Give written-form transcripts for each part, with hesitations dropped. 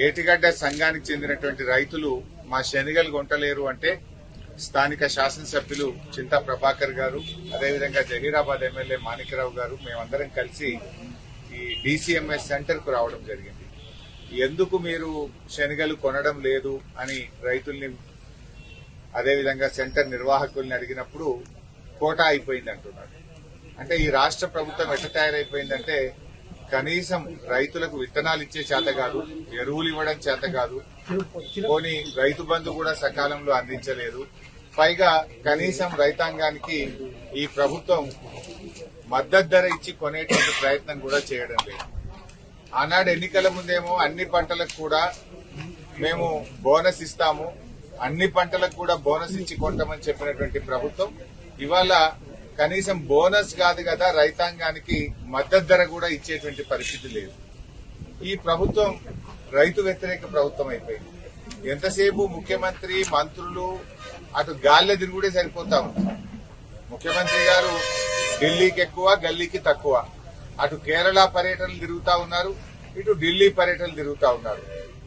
ఏటిగడ్డ సంఘానికి చెందినటువంటి రైతులు మా శనిగలు కొంటలేరు అంటే స్థానిక శాసనసభ్యులు చింతా ప్రభాకర్ గారు, అదేవిధంగా జహీరాబాద్ ఎమ్మెల్యే మాణిక్యరావు గారు మేమందరం కలిసి ఈ DCMS సెంటర్ కు రావడం జరిగింది. ఎందుకు మీరు శనిగలు కొనడం లేదు అని రైతుల్ని అదేవిధంగా సెంటర్ నిర్వాహకుల్ని అడిగినప్పుడు కోటా అయిపోయింది అంటున్నారు. అంటే ఈ రాష్ట్ర ప్రభుత్వం ఎట్లా తయారైపోయిందంటే కనీసం రైతులకు విత్తనాలు ఇచ్చే చేత కాదు, ఎరువులు ఇవ్వడం చేత కాదు, పోనీ రైతు బంధు కూడా సకాలంలో అందించలేదు. పైగా కనీసం రైతాంగానికి ఈ ప్రభుత్వం మద్దతు ధర ఇచ్చి కొనేటువంటి ప్రయత్నం కూడా చేయడం లేదు. ఆనాడు ఎన్నికల ముందేమో అన్ని పంటలకు కూడా మేము బోనస్ ఇస్తాము, అన్ని పంటలకు కూడా బోనస్ ఇచ్చి కొంటామని చెప్పినటువంటి ప్రభుత్వం ఇవాళ కనీసం బోనస్ కాదు కదా రైతాంగానికి మద్దతు ధర కూడా ఇచ్చేటువంటి పరిస్థితి లేదు. ఈ ప్రభుత్వం రైతు వ్యతిరేక ప్రభుత్వం అయిపోయింది. ఎంతసేపు ముఖ్యమంత్రి మంత్రులు అటు గాల్లె తిరుగుడే సరిపోతాం. ముఖ్యమంత్రి గారు ఢిల్లీకి ఎక్కువ, గల్లీకి తక్కువ. అటు కేరళ పర్యటనలు తిరుగుతా ఉన్నారు, ఇటు ఢిల్లీ పర్యటనలు తిరుగుతా ఉన్నారు.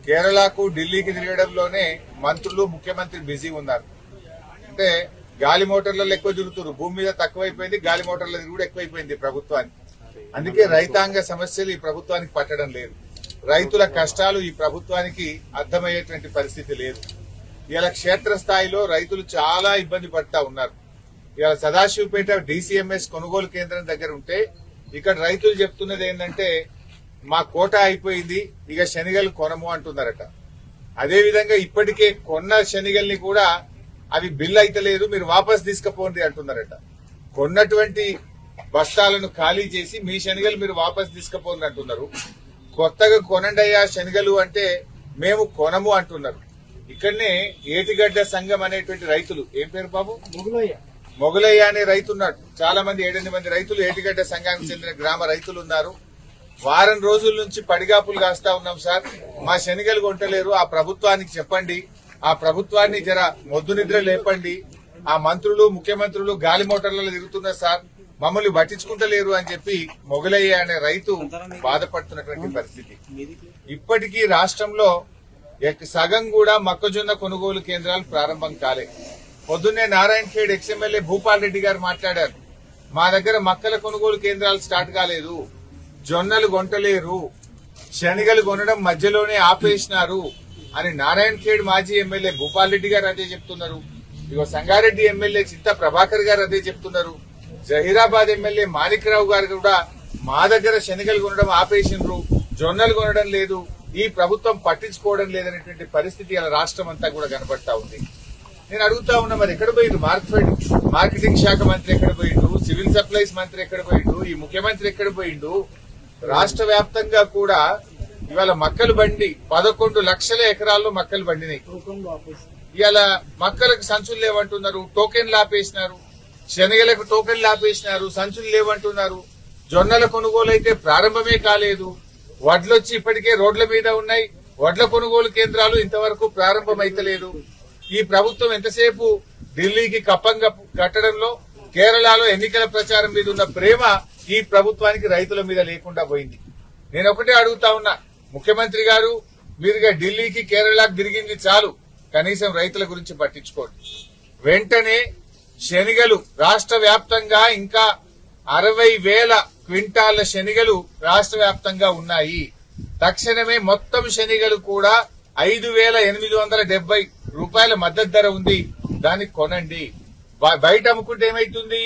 కేరళకు ఢిల్లీకి తిరగడంలోనే మంత్రులు ముఖ్యమంత్రి బిజీ ఉన్నారు. అంటే గాలి మోటార్లలో ఎక్కువ తిరుగుతున్నారు, భూమి మీద తక్కువైపోయింది, గాలి మోటార్ల తిరుగుడు ఎక్కువైపోయింది ప్రభుత్వానికి. అందుకే రైతాంగ సమస్యలు ఈ ప్రభుత్వానికి పట్టడం లేదు. రైతుల కష్టాలు ఈ ప్రభుత్వానికి అర్థమయ్యేటువంటి పరిస్థితి లేదు. ఇలా క్షేత్రస్థాయిలో రైతులు చాలా ఇబ్బంది పడతా ఉన్నారు. ఇలా సదాశివపేట DCMS కొనుగోలు కేంద్రం దగ్గర ఉంటే ఇక్కడ రైతులు చెప్తున్నది ఏంటంటే మా కోట అయిపోయింది, ఇక శనిగలు కొనము అంటున్నారట. అదేవిధంగా ఇప్పటికే కొన్న శనిగల్ని కూడా అవి బిల్ అయితే లేదు, మీరు వాపస్ తీసుకుపోండి అంటున్నారట. కొన్నటువంటి బస్తాలను ఖాళీ చేసి మీ శనిగలు మీరు వాపస్ తీసుకుపోండి అంటున్నారు. కొత్తగా కొనండయ్యా శనిగలు అంటే మేము కొనము అంటున్నారు. ఇక్కడనే ఏటిగడ్డ సంఘం అనేటువంటి రైతులు, ఏం పేరు బాబు, మొగలయ్య అనే రైతు ఉన్నాడు. చాలా మంది 7-8 మంది రైతులు ఏటిగడ్డ సంఘానికి చెందిన గ్రామ రైతులు ఉన్నారు. వారం రోజుల నుంచి పడిగాపులు కాస్తా ఉన్నాం సార్, మా శనిగలు కొంటలేరు, ఆ ప్రభుత్వానికి చెప్పండి, ఆ ప్రభుత్వాన్ని జర మొద్దు నిద్ర లేపండి, ఆ మంత్రులు ముఖ్యమంత్రులు గాలి మోటార్లలో తిరుగుతున్నారు సార్, మమ్మల్ని పట్టించుకుంటలేరు అని చెప్పి మొగలయ్య అనే రైతు బాధపడుతున్నటువంటి పరిస్థితి. ఇప్పటికీ రాష్ట్రంలో సగం కూడా మొక్కజొన్న కొనుగోలు కేంద్రాలు ప్రారంభం కాలే. పొద్దున్నే నారాయణఖేడ్ ఎమ్మెల్యే భూపాల్ రెడ్డి గారు మాట్లాడారు, మా దగ్గర మక్కల కొనుగోలు కేంద్రాలు స్టార్ట్ కాలేదు, జొన్నలు కొంటలేరు, శనిగలు కొనడం మధ్యలోనే ఆపేసినారు అని నారాయణఖేడ్ మాజీ ఎమ్మెల్యే భూపాల్ రెడ్డి గారు అదే చెప్తున్నారు. ఇగో సంగారెడ్డి ఎమ్మెల్యే చింతా ప్రభాకర్ గారు అదే చెప్తున్నారు. జహీరాబాద్ ఎమ్మెల్యే మాణిక్యరావు గారు కూడా మా దగ్గర శనిగలు కొనడం ఆపేసినారు, జొన్నలు కొనడం లేదు, ఈ ప్రభుత్వం పట్టించుకోవడం లేదనేటువంటి పరిస్థితి ఇలా రాష్ట్రం అంతా కూడా కనబడతా ఉంది. నేను అడుగుతా ఉన్నా, మరి ఎక్కడ పోయిండు మార్కెటింగ్ శాఖ మంత్రి, ఎక్కడ పోయిండు సివిల్ సప్లైస్ మంత్రి, ఎక్కడ పోయిండు ఈ ముఖ్యమంత్రి, ఎక్కడ పోయిండు? రాష్ట్ర వ్యాప్తంగా కూడా ఇవాళ మక్కలు బండి 11 లక్షల ఎకరాల్లో మక్కలు బండినాయి. ఇవాళ మక్కలకు సంచులు లేవంటున్నారు, టోకెన్లు ఆపేసినారు, శనగలకు టోకెన్లు ఆపేసినారు, సంచులు లేవంటున్నారు. జొన్నల కొనుగోలు అయితే ప్రారంభమే కాలేదు. వడ్లొచ్చి ఇప్పటికే రోడ్ల మీద ఉన్నాయి, వడ్ల కొనుగోలు కేంద్రాలు ఇంతవరకు ప్రారంభమైతలేదు. ఈ ప్రభుత్వం ఎంతసేపు ఢిల్లీకి కప్పంగా కట్టడంలో, కేరళలో ఎన్నికల ప్రచారం మీద ఉన్న ప్రేమ ఈ ప్రభుత్వానికి రైతుల మీద లేకుండా పోయింది. నేను ఒకటే అడుగుతా ఉన్నా, ముఖ్యమంత్రి గారు మీరుగా ఢిల్లీకి కేరళకు తిరిగింది చాలు, కనీసం రైతుల గురించి పట్టించుకోండి. వెంటనే శనిగలు రాష్ట్ర వ్యాప్తంగా ఇంకా 60,000 క్వింటాళ్ల శనిగలు రాష్ట్ర వ్యాప్తంగా ఉన్నాయి. తక్షణమే మొత్తం శనిగలు కూడా 5,870 రూపాయల మద్దతు ధర ఉంది, దాన్ని కొనండి. బయట అమ్ముకుంటే ఏమైతుంది,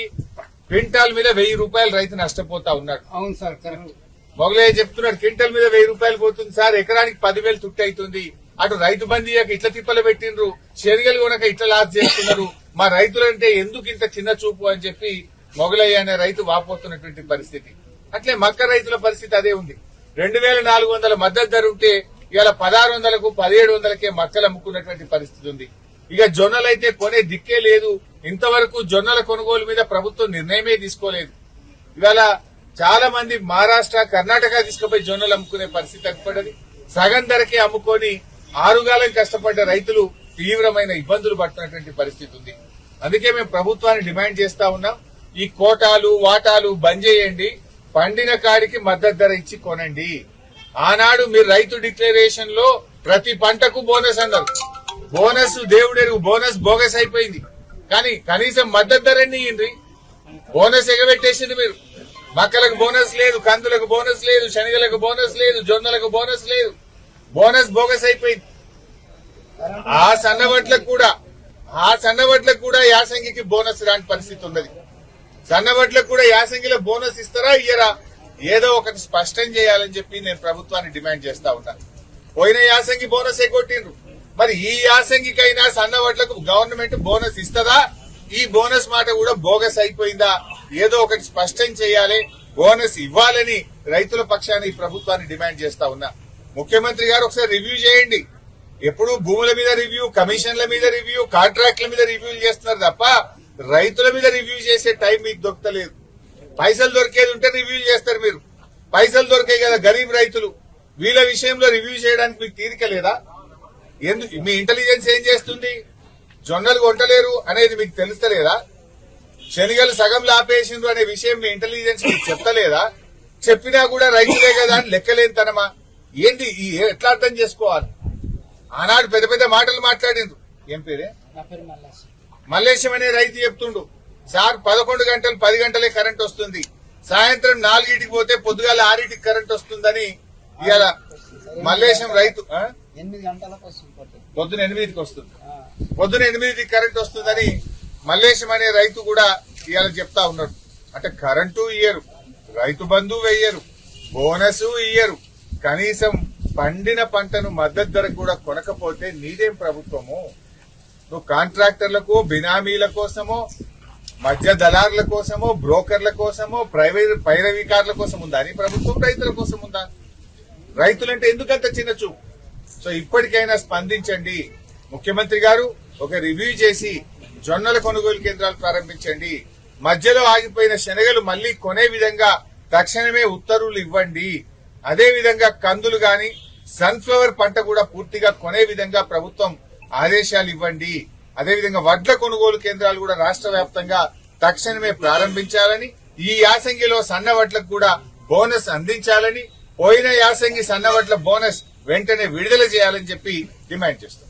క్వింటాల్ మీద 1000 రూపాయలు రైతు నష్టపోతా ఉన్నాడు. అవును సార్, కరెక్ట్. మొగలయ్య చెప్తున్నాడు, క్వింటల్ మీద 1000 రూపాయలు పోతుంది సార్, ఎకరానికి 10,000 తుట్టి అవుతుంది. అటు రైతు బంధు ఇట్లా తిప్పలు పెట్టిండ్రు, శనిగలు కొనక ఇట్లా లాస్ చేస్తున్నారు, మా రైతులంటే ఎందుకు ఇంత చిన్న చూపు అని చెప్పి మొగలయ్య అనే రైతు వాపోతున్నటువంటి పరిస్థితి. అట్లే మక్క రైతుల పరిస్థితి అదే ఉంది. 2,400 మద్దతు ధర ఉంటే ఇవాళ 1,600కు 1,700కే మక్కలు అమ్ముకున్నటువంటి పరిస్థితి ఉంది. ఇక జొన్నలైతే కొనే దిక్కే లేదు. ఇంతవరకు జొన్నల కొనుగోలు మీద ప్రభుత్వం నిర్ణయమే తీసుకోలేదు. ఇవాళ చాలా మంది మహారాష్ట్ర, కర్ణాటక తీసుకుపోయి జొన్నలు అమ్ముకునే పరిస్థితి ఏర్పడ్డది. సగం ధరకే అమ్ముకొని 6 కాలం కష్టపడ్డ రైతులు తీవ్రమైన ఇబ్బందులు పడుతున్నటువంటి పరిస్థితి ఉంది. అందుకే మేము ప్రభుత్వాన్ని డిమాండ్ చేస్తా ఉన్నాం, ఈ కోటాలు వాటాలు బంద్ చేయండి, పండిన కాడికి మద్దతు ధర ఇచ్చి కొనండి. ఆనాడు మీరు రైతు డిక్లరేషన్ లో ప్రతి పంటకు బోనస్ అన్నారు. బోనస్ దేవుడెరుగు, బోనస్ బోగస్ అయిపోయింది. కానీ కనీసం మద్దతు ధరని ఇయ్యండి. బోనస్ ఎగబెట్టేసింది మీరు. మక్కలకు బోనస్ లేదు, కందులకు బోనస్ లేదు, శనగలకు బోనస్ లేదు, జొన్నలకు బోనస్ లేదు. బోనస్ బోగస్ అయిపోయింది. ఆ సన్నవడ్లకు కూడా యాసంగికి బోనస్ రాని పరిస్థితి ఉన్నది. సన్నవడ్లకు కూడా యాసంగిలో బోనస్ ఇస్తారా ఇయ్యరా ఏదో ఒకటి స్పష్టం చేయాలని చెప్పి నేను ప్రభుత్వాన్ని డిమాండ్ చేస్తా ఉన్నాను. పోయిన యాసంగి బోనస్ ఎగ్గొట్టిండ్రు. మరి ఈ యాసంగికైనా సన్నవడ్లకు గవర్నమెంట్ బోనస్ ఇస్తదా? ఈ బోనస్ మాట కూడా బోగస్ అయిపోయిందా? ఏదో ఒకటి స్పష్టం చేయాలి. బోనస్ ఇవ్వాలని రైతుల పక్షాన ఈ ప్రభుత్వాన్ని డిమాండ్ చేస్తా ఉన్నా. ముఖ్యమంత్రి గారు ఒకసారి రివ్యూ చేయండి. ఎప్పుడు భూముల మీద రివ్యూ, కమిషన్ల మీద రివ్యూ, కాంట్రాక్ట్ల మీద రివ్యూలు చేస్తున్నారు తప్ప రైతుల మీద రివ్యూ చేసే టైం మీకు దొరకలేదు. పైసలు దొరికేది ఉంటే రివ్యూ చేస్తారు మీరు. పైసలు దొరికాయి కదా గరీబ్ రైతులు, వీళ్ళ విషయంలో రివ్యూ చేయడానికి మీకు తీరిక లేదా? ఎందుకు మీ ఇంటెలిజెన్స్ ఏం చేస్తుంది? జొన్నలు కొంటలేరు అనేది మీకు తెలుస్తలేదా? శనిగలు సగంలో ఆపేసిండ్రు అనే విషయం మీ ఇంటెలిజెన్స్ మీకు చెప్తలేదా? చెప్పినా కూడా రైతులే కదా అని లెక్కలేనితనమా? ఏంటి ఎట్లా అర్థం చేసుకోవాలి? ఆనాడు పెద్ద పెద్ద మాటలు మాట్లాడిండ్రు. ఏం పేరే? మల్లేశం అనే రైతు చెప్తుండు, సార్ 11 గంటలు 10 గంటలే కరెంట్ వస్తుంది, సాయంత్రం 4కి పోతే పొద్దుగాల 6కి కరెంట్ వస్తుందని ఇవాళ మల్లేశం రైతు 8 గంటలకు వస్తుంది, పొద్దున 8కి వస్తుంది, పొద్దున 8కి కరెంట్ వస్తుందని మల్లేశం అనే రైతు కూడా ఇవాళ చెప్తా ఉన్నాడు. అంటే కరెంటు ఇయ్యరు, రైతు బంధు వెయ్యరు, బోనస్ ఇయ్యరు, కనీసం పండిన పంటను మద్దతు ధరకు కూడా కొనకపోతే నీదేం ప్రభుత్వము? నువ్వు కాంట్రాక్టర్లకు, బినామీల కోసమో, మధ్య దళారుల కోసమో, బ్రోకర్ల కోసమో, పైరవీకారుల కోసం ఉందా నీ ప్రభుత్వం? రైతుల కోసం ఉందా? రైతులంటే ఎందుకంత చిన్న చూపు? సో ఇప్పటికైనా స్పందించండి. ముఖ్యమంత్రి గారు ఒక రివ్యూ చేసి జొన్నల కొనుగోలు కేంద్రాలు ప్రారంభించండి. మధ్యలో ఆగిపోయిన శనగలు మళ్లీ కొనే విధంగా తక్షణమే ఉత్తర్వులు ఇవ్వండి. అదే విధంగా కందులు గాని సన్ఫ్లవర్ పంట కూడా పూర్తిగా కొనే విధంగా ప్రభుత్వం ఆదేశాలు ఇవ్వండి. అదేవిధంగా వడ్ల కొనుగోలు కేంద్రాలు కూడా రాష్ట్ర వ్యాప్తంగా తక్షణమే ప్రారంభించాలని, ఈ యాసంగిలో సన్న వడ్లకు కూడా బోనస్ అందించాలని, పోయిన యాసంగి సన్న వడ్ల బోనస్ వెంటనే విడుదల చేయాలని చెప్పి డిమాండ్ చేస్తాం.